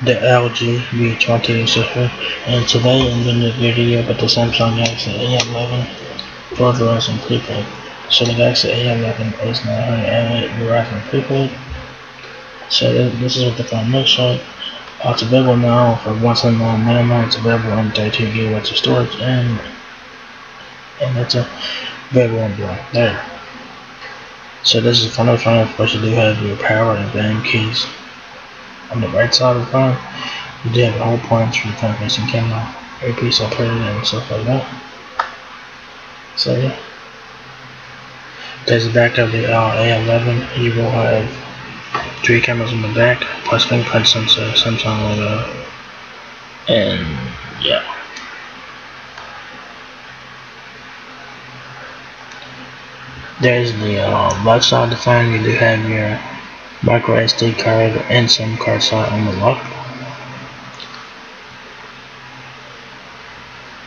the LG V20 system, and today I'm doing a video about the Samsung Galaxy A11 for Verizon Prepaid. So the Galaxy A11 is 908 Verizon Prepaid. So this is what the phone looks like. It's available now for $179.99. It's available on 32 gigabytes of storage, and it's available on black there. So this is the front of the phone. Of course, you do have your power and volume keys on the right side of the phone. You do have a whole punch for the front facing camera, earpiece operator, and stuff like that. So yeah, there's the back of the A11. You will have 3 cameras on the back, plus fingerprint sensor, Samsung logo, and yeah. There's the left side of the phone. You do have your micro SD card and SIM card slot on the left.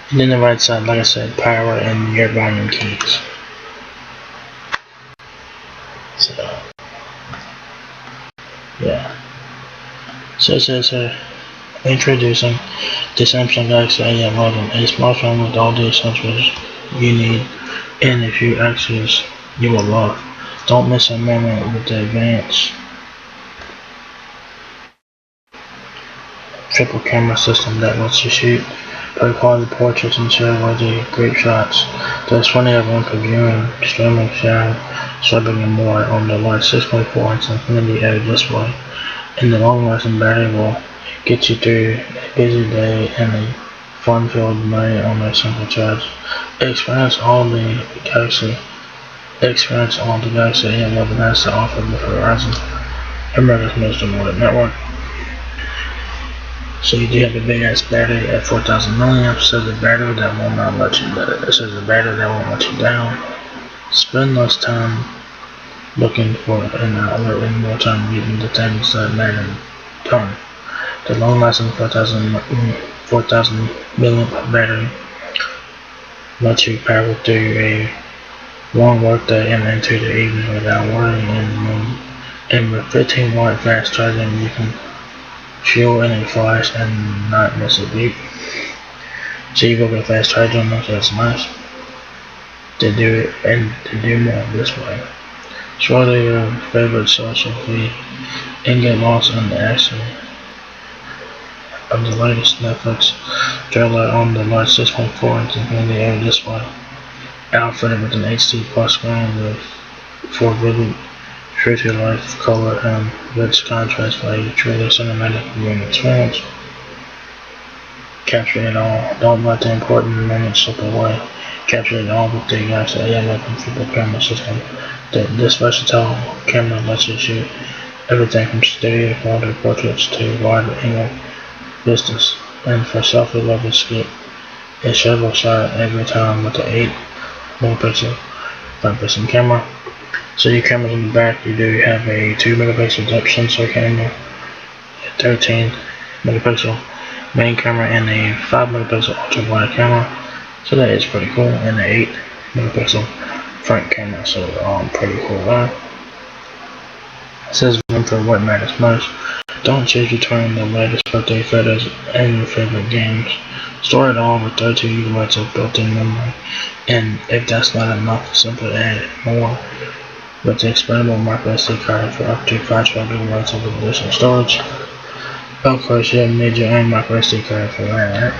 And then the right side, like I said, power and your volume keys. So yeah. So it says here, introducing the Samsung Galaxy A11, a smartphone with all the essentials you need and a few extras you will love. Don't miss a moment with the advanced triple camera system that lets you shoot high quality portraits and share-worthy great shots. There's plenty of room for viewing, streaming, sharing, swiping, and more on the large 6.4-inch Infinity LED display. And the long-lasting battery will get you through a busy day and a fun-filled night on a simple charge. Experience all the Galaxy A11 has to offer with Verizon, America's most awarded network. So you do have a big ass battery at 4,000 milliamps. So the battery that will not let you down. It says the battery that won't let you down. Spend less time looking for an outlet and more time reading the things that matter a ton. The long-lasting 4,000 milliamp battery lets you power through a long workday and into the evening without worrying in the moon. And with 15-watt fast charging, you can fuel in a flash and not miss a beat. So you go get fast charging, so that's nice to do it and to do more this way. Scroll to your favorite social feed and get lost in the action of the latest Netflix trailer on the large 6.4-inch Infinity LED display, outfitted with an HD plus screen with 4 vivid true-to-life color and rich contrast for a truly cinematic viewing experience. Capture it all. Don't let the important moments slip away. Capture it all with the Galaxy A11 triple camera system. This versatile camera lets you shoot everything from studio quality portraits to wide angle vistas. And for selfie lovers, get a shutter shot every time with the 8-megapixel front-facing camera. So your cameras in the back, you do have a 2-megapixel depth sensor camera, a 13-megapixel main camera, and a 5-megapixel ultra-wide camera. So that is pretty cool, and an 8-megapixel front camera. So pretty cool there. It says room for what matters most. Don't chase between the latest birthday photos and your favorite games. Store it all with 32 gigabytes of built-in memory, and if that's not enough, simply add more with the expandable micro SD card for up to 512 gigabytes of additional storage. Of course, you have made your own micro SD card for that.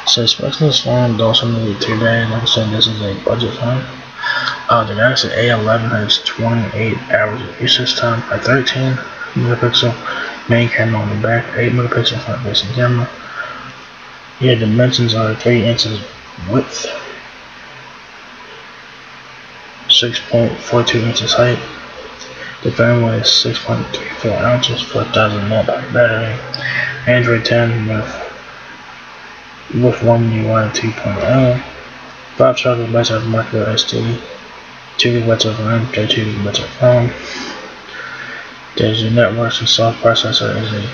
So specs of this phone don't seem to be too bad. Like I said, this is a budget phone. The Galaxy A11 has 28 hours of usage time, a 13-megapixel main camera on the back, 8-megapixel front-facing camera. Your dimensions are 3 inches width, 6.42 inches height. The phone weighs 6.34 ounces, 4,000 mAh battery. Android 10 with One UI 2.0. 5 GB of micro SD, 2 GB of RAM, 32 GB of RAM. There's your network and soft processor is a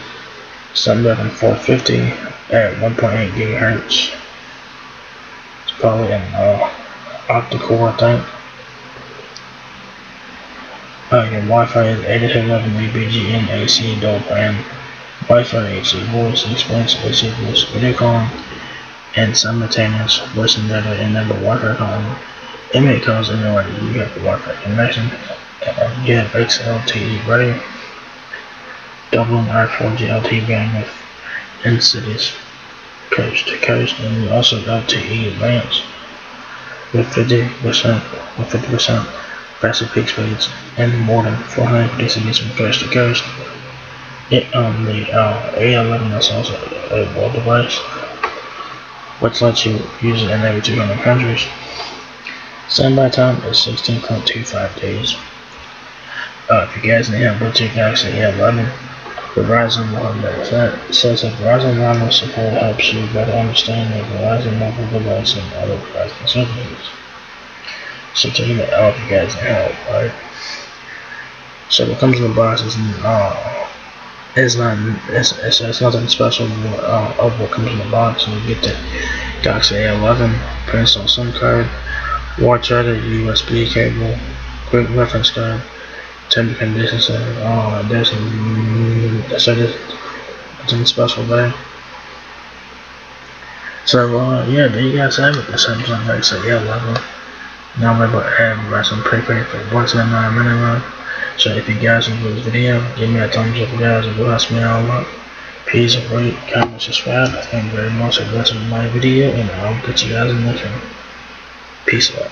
Snapdragon 450 at 1.8 GHz. It's probably an octa-core, I think. Your Wi-Fi is 811 UBGN AC dual band Wi-Fi, HD voice, expensive HD voice, video calling, and simultaneous voice and data enable Wi-Fi calling. Internet calls anywhere you have the Wi-Fi connection. You have XLTE radio, doubling our 4G LTE bandwidth in cities coast to coast, and you also LTE advanced with 50% faster peak speeds and more than 450 cities from coast to coast. The A11 is also a web device, which lets you use it in over 200 countries. Standby time is 16.25 days. If you guys need help with your Galaxy A11, Verizon will have that. It says that Verizon Line support helps you better understand the Verizon mobile device and other Verizon services. So check it out if you guys need help, right? So what comes in the box is it's nothing special of what comes in the box. You get the Galaxy A11, pre-installed SIM card, wire charger, USB cable, quick reference card, terms and conditions, and there's nothing special there. So yeah, there you guys have it. The Samsung Galaxy A11. Now I'm able to add Verizon Prepaid for $1.99 minimum. So if you guys enjoyed this video, give me a thumbs up, guys. It will help me out a lot. Please rate, comment, subscribe. Thank you very much for watching my video, and I'll catch you guys in the next one. Peace out.